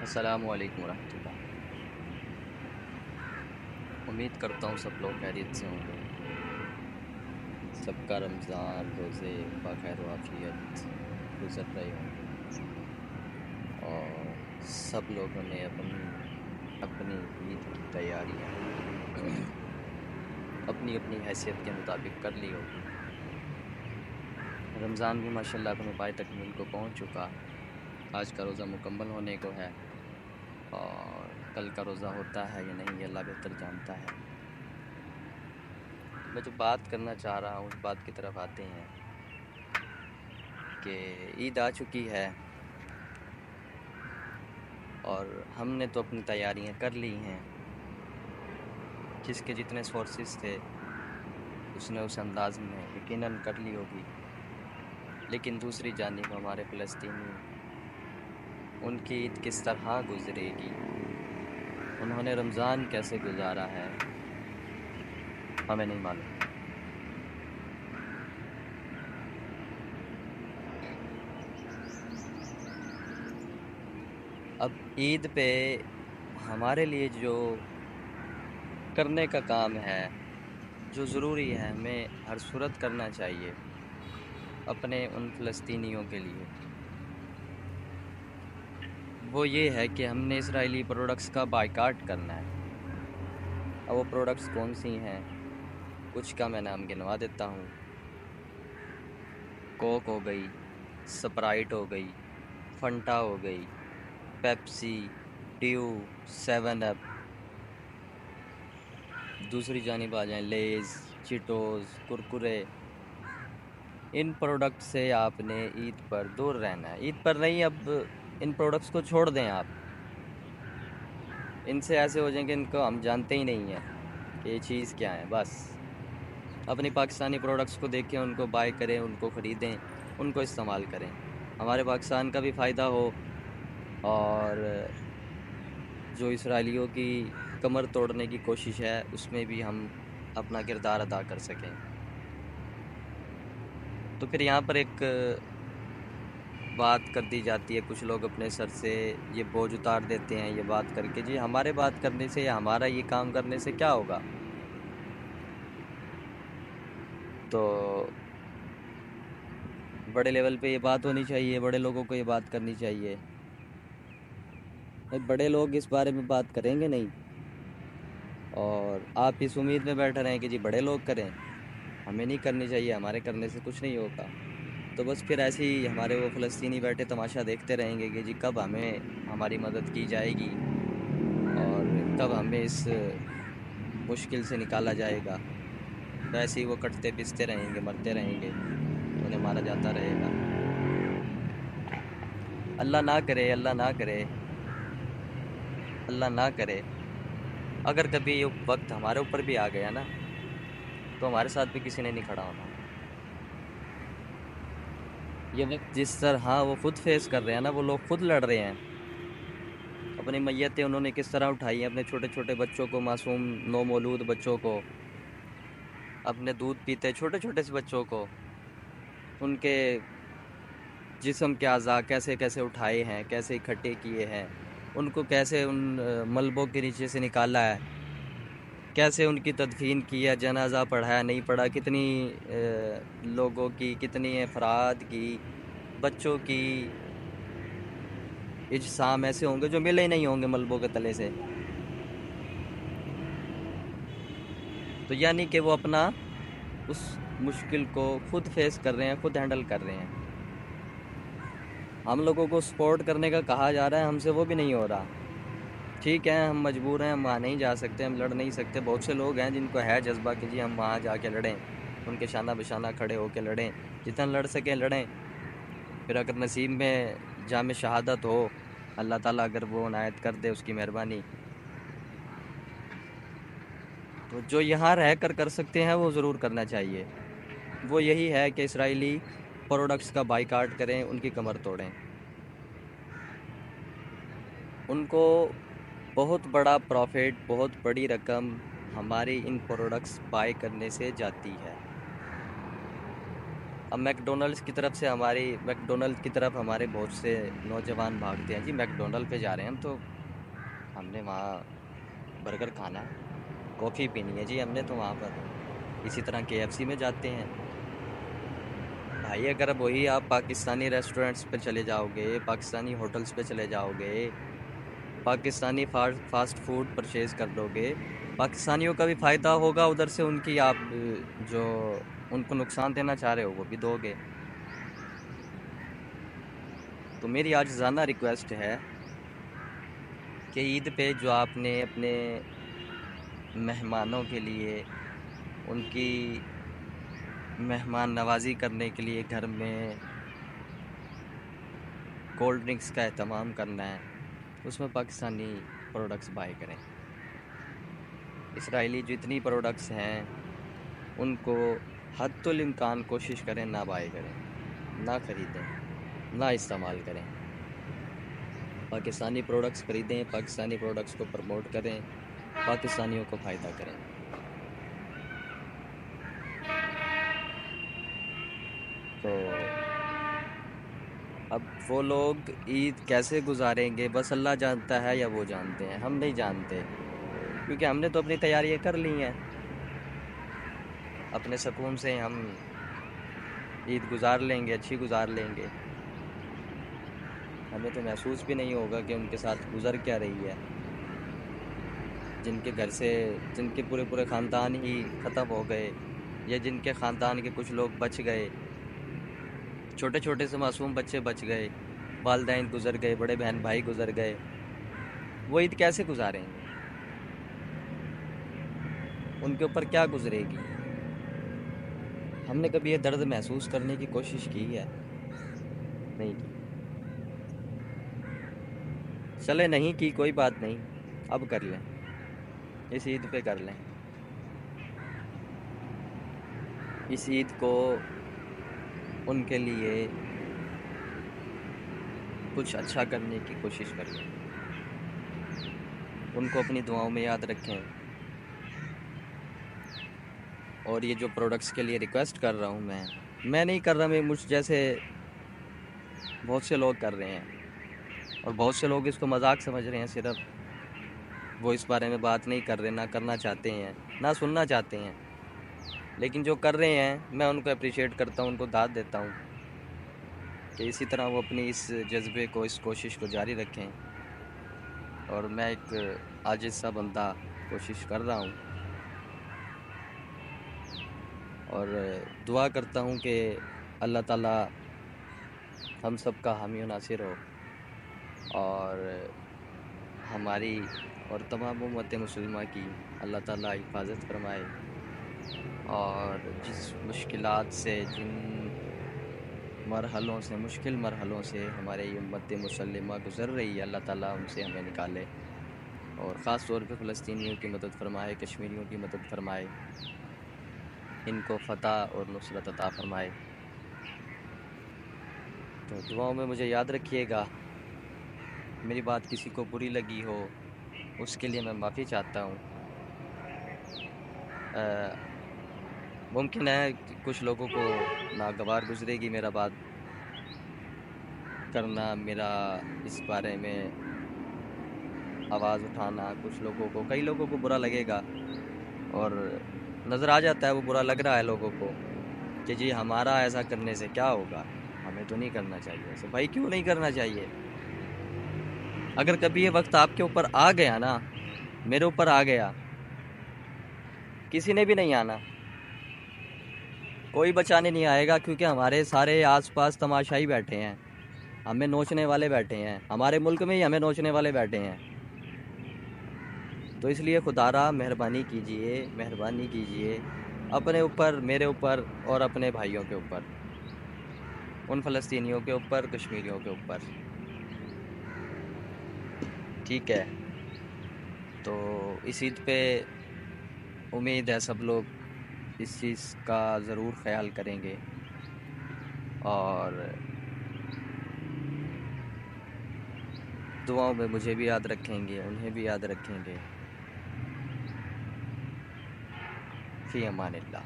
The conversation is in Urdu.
السلام علیکم ورحمۃ اللہ۔ امید کرتا ہوں سب لوگ خیریت سے ہوں گے، سب کا رمضان روزے بخیر و عافیت گزر رہے ہوں گے، اور سب لوگوں نے اپنی اپنی عید کی تیاریاں اپنی اپنی حیثیت کے مطابق کر لی ہوگی۔ رمضان بھی ماشاءاللہ اپنے پائے تکمیل کو پہنچ چکا، آج کا روزہ مکمل ہونے کو ہے، اور کل کا روزہ ہوتا ہے یا نہیں یہ اللہ بہتر جانتا ہے۔ تو میں جو بات کرنا چاہ رہا ہوں اس بات کی طرف آتے ہیں کہ عید آ چکی ہے اور ہم نے تو اپنی تیاریاں کر لی ہیں، جس کے جتنے سورسز تھے اس نے اس انداز میں یقیناً کر لی ہوگی، لیکن دوسری جانب ہمارے فلسطینی، ان کی عید کس طرح گزرے گی، انہوں نے رمضان کیسے گزارا ہے، ہمیں نہیں معلوم۔ اب عید پہ ہمارے لیے جو کرنے کا کام ہے، جو ضروری ہے ہمیں ہر صورت کرنا چاہیے اپنے ان فلسطینیوں کے لیے، وہ یہ ہے کہ ہم نے اسرائیلی پروڈکٹس کا بائیکاٹ کرنا ہے۔ اب وہ پروڈکٹس کون سی ہیں، کچھ کا میں نام گنوا دیتا ہوں۔ کوک ہو گئی، سپرائٹ ہو گئی، فنٹا ہو گئی، پیپسی، ڈیو، سیون اپ، دوسری جانب آ جائیں لیز، چیٹوز، کرکرے۔ ان پروڈکٹ سے آپ نے عید پر دور رہنا ہے، عید پر نہیں، اب ان پروڈکٹس کو چھوڑ دیں آپ، ان سے ایسے ہو جائیں کہ ان کو ہم جانتے ہی نہیں ہیں کہ یہ چیز کیا ہے۔ بس اپنی پاکستانی پروڈکٹس کو دیکھیں، ان کو بائی کریں، ان کو خریدیں، ان کو استعمال کریں، ہمارے پاکستان کا بھی فائدہ ہو، اور جو اسرائیلیوں کی کمر توڑنے کی کوشش ہے اس میں بھی ہم اپنا کردار ادا کر سکیں۔ تو پھر یہاں پر ایک بات کر دی جاتی ہے، کچھ لوگ اپنے سر سے یہ بوجھ اتار دیتے ہیں یہ بات کر کے، جی ہمارے بات کرنے سے یا ہمارا یہ کام کرنے سے کیا ہوگا؟ تو بڑے لیول پہ یہ بات ہونی چاہیے، بڑے لوگوں کو یہ بات کرنی چاہیے۔ بڑے لوگ اس بارے میں بات کریں گے نہیں، اور آپ اس امید میں بیٹھے رہیں کہ جی بڑے لوگ کریں، ہمیں نہیں کرنی چاہیے، ہمارے کرنے سے کچھ نہیں ہوگا۔ تو بس پھر ایسے ہی ہمارے وہ فلسطینی بیٹھے تماشا دیکھتے رہیں گے کہ جی کب ہمیں ہماری مدد کی جائے گی اور کب ہمیں اس مشکل سے نکالا جائے گا۔ تو ایسے ہی وہ کٹتے پستے رہیں گے، مرتے رہیں گے، انہیں مارا جاتا رہے گا۔ اللہ نہ کرے، اللہ نہ کرے، اللہ نہ کرے، اگر کبھی یہ وقت ہمارے اوپر بھی آ گیا نا تو ہمارے ساتھ بھی کسی نے نہیں کھڑا ہونا۔ یہ وقت جس طرح وہ خود فیس کر رہے ہیں نا، وہ لوگ خود لڑ رہے ہیں، اپنی میتیں انہوں نے کس طرح اٹھائی ہیں، اپنے چھوٹے چھوٹے بچوں کو، معصوم نومولود بچوں کو، اپنے دودھ پیتے چھوٹے چھوٹے سے بچوں کو، ان کے جسم کے اعضاء کیسے کیسے اٹھائے ہیں، کیسے اکٹھے کیے ہیں، ان کو کیسے ان ملبوں کے نیچے سے نکالا ہے، کیسے ان کی تدفین کی ہے، جنازہ پڑھا ہے نہیں پڑھا، کتنی لوگوں کی، کتنی افراد کی، بچوں کی اجسام ایسے ہوں گے جو ملے نہیں ہوں گے ملبوں کے تلے سے۔ تو یعنی کہ وہ اپنا اس مشکل کو خود فیس کر رہے ہیں، خود ہینڈل کر رہے ہیں۔ ہم لوگوں کو سپورٹ کرنے کا کہا جا رہا ہے، ہم سے وہ بھی نہیں ہو رہا۔ ٹھیک ہے، ہم مجبور ہیں، ہم وہاں نہیں جا سکتے، ہم لڑ نہیں سکتے، بہت سے لوگ ہیں جن کو ہے جذبہ کہ جی ہم وہاں جا کے لڑیں، ان کے شانہ بشانہ کھڑے ہو کے لڑیں، جتنا لڑ سکیں لڑیں۔ پھر اگر نصیب میں جام شہادت ہو، اللہ تعالیٰ اگر وہ عنایت کر دے، اس کی مہربانی، تو جو یہاں رہ کر کر سکتے ہیں وہ ضرور کرنا چاہیے۔ وہ یہی ہے کہ اسرائیلی پروڈکٹس کا بائیکاٹ کریں، ان کی کمر توڑیں۔ ان کو بہت بڑا پروفٹ، بہت بڑی رقم ہماری ان پروڈکٹس بائی کرنے سے جاتی ہے۔ اب میک ڈونلڈ کی طرف ہمارے بہت سے نوجوان بھاگتے ہیں، جی میک ڈونلڈ پہ جا رہے ہیں ہم، تو ہم نے وہاں برگر کھانا ہے، کافی پینی ہے جی ہم نے تو وہاں پر، اسی طرح KFC میں جاتے ہیں بھائی۔ اگر اب وہی آپ پاکستانی ریسٹورنٹس پہ چلے جاؤ گے، پاکستانی ہوٹلز پہ چلے جاؤ گے، پاکستانی فاسٹ فوڈ پرچیز کر لو گے، پاکستانیوں کا بھی فائدہ ہوگا، ادھر سے ان کی آپ جو ان کو نقصان دینا چاہ رہے ہو وہ بھی دو گے۔ تو میری عاجزانہ ریکویسٹ ہے کہ عید پہ جو آپ نے اپنے مہمانوں کے لیے ان کی مہمان نوازی کرنے کے لیے گھر میں کولڈ ڈرنکس کا اہتمام کرنا ہے، اس میں پاکستانی پروڈکٹس بائی کریں۔ اسرائیلی جتنی پروڈکٹس ہیں ان کو حد الامکان کوشش کریں نہ بائی کریں، نہ خریدیں، نہ استعمال کریں۔ پاکستانی پروڈکٹس خریدیں، پاکستانی پروڈکٹس کو پروموٹ کریں، پاکستانیوں کو فائدہ کریں۔ تو اب وہ لوگ عید کیسے گزاریں گے بس اللہ جانتا ہے یا وہ جانتے ہیں، ہم نہیں جانتے، کیونکہ ہم نے تو اپنی تیاریاں کر لی ہیں، اپنے سکون سے ہم عید گزار لیں گے، اچھی گزار لیں گے، ہمیں تو محسوس بھی نہیں ہوگا کہ ان کے ساتھ گزر کیا رہی ہے، جن کے گھر سے جن کے پورے خاندان ہی ختم ہو گئے، یا جن کے خاندان کے کچھ لوگ بچ گئے، چھوٹے چھوٹے سے معصوم بچے بچ گئے، والدین گزر گئے، بڑے بہن بھائی گزر گئے، وہ عید کیسے گزاریں گے؟ ان کے اوپر کیا گزرے گی؟ ہم نے کبھی یہ درد محسوس کرنے کی کوشش کی ہے؟ نہیں کی۔ چلے نہیں کی، کوئی بات نہیں، اب کر لیں، اس عید پہ کر لیں، اس عید کو ان کے لیے کچھ اچھا کرنے کی کوشش کر لیں، ان کو اپنی دعاؤں میں یاد رکھیں، اور یہ جو پروڈکٹس کے لیے ریکویسٹ کر رہا ہوں میں نہیں کر رہا، میں مجھ جیسے بہت سے لوگ کر رہے ہیں، اور بہت سے لوگ اس کو مذاق سمجھ رہے ہیں، صرف وہ اس بارے میں بات نہیں کر رہے، نہ کرنا چاہتے ہیں، نہ سننا چاہتے ہیں، لیکن جو کر رہے ہیں میں ان کو اپریشیٹ کرتا ہوں، ان کو داد دیتا ہوں کہ اسی طرح وہ اپنی اس جذبے کو، اس کوشش کو جاری رکھیں، اور میں ایک عاجز سا بندہ کوشش کر رہا ہوں، اور دعا کرتا ہوں کہ اللہ تعالیٰ ہم سب کا حامی و ناصر ہو، اور ہماری اور تمام امت مسلمہ کی اللہ تعالیٰ حفاظت فرمائے، اور جس مشکلات سے، جن مرحلوں سے، مشکل مرحلوں سے ہماری امت مسلمہ گزر رہی ہے، اللہ تعالیٰ ان سے ہمیں نکالے، اور خاص طور پہ فلسطینیوں کی مدد فرمائے، کشمیریوں کی مدد فرمائے، ان کو فتح اور نصرت عطا فرمائے۔ تو دعاؤں میں مجھے یاد رکھیے گا، میری بات کسی کو بری لگی ہو اس کے لیے میں معافی چاہتا ہوں، ممکن ہے کہ کچھ لوگوں کو ناگوار گزرے گی میرا بات کرنا، میرا اس بارے میں آواز اٹھانا، کئی لوگوں کو برا لگے گا، اور نظر آ جاتا ہے وہ برا لگ رہا ہے لوگوں کو کہ جی ہمارا ایسا کرنے سے کیا ہوگا، ہمیں تو نہیں کرنا چاہیے ایسے۔ بھائی کیوں نہیں کرنا چاہیے؟ اگر کبھی یہ وقت آپ کے اوپر آ گیا نا، میرے اوپر آ گیا، کسی نے بھی نہیں آنا، کوئی بچانے نہیں آئے گا، کیونکہ ہمارے سارے آس پاس تماشائی بیٹھے ہیں، ہمیں نوچنے والے بیٹھے ہیں، ہمارے ملک میں ہی ہمیں نوچنے والے بیٹھے ہیں۔ تو اس لیے خدا را مہربانی کیجئے اپنے اوپر، میرے اوپر، اور اپنے بھائیوں کے اوپر، ان فلسطینیوں کے اوپر، کشمیریوں کے اوپر، ٹھیک ہے؟ تو اس عید پہ امید ہے سب لوگ اس چیز کا ضرور خیال کریں گے، اور دعاؤں میں مجھے بھی یاد رکھیں گے، انہیں بھی یاد رکھیں گے۔ فی امان اللہ۔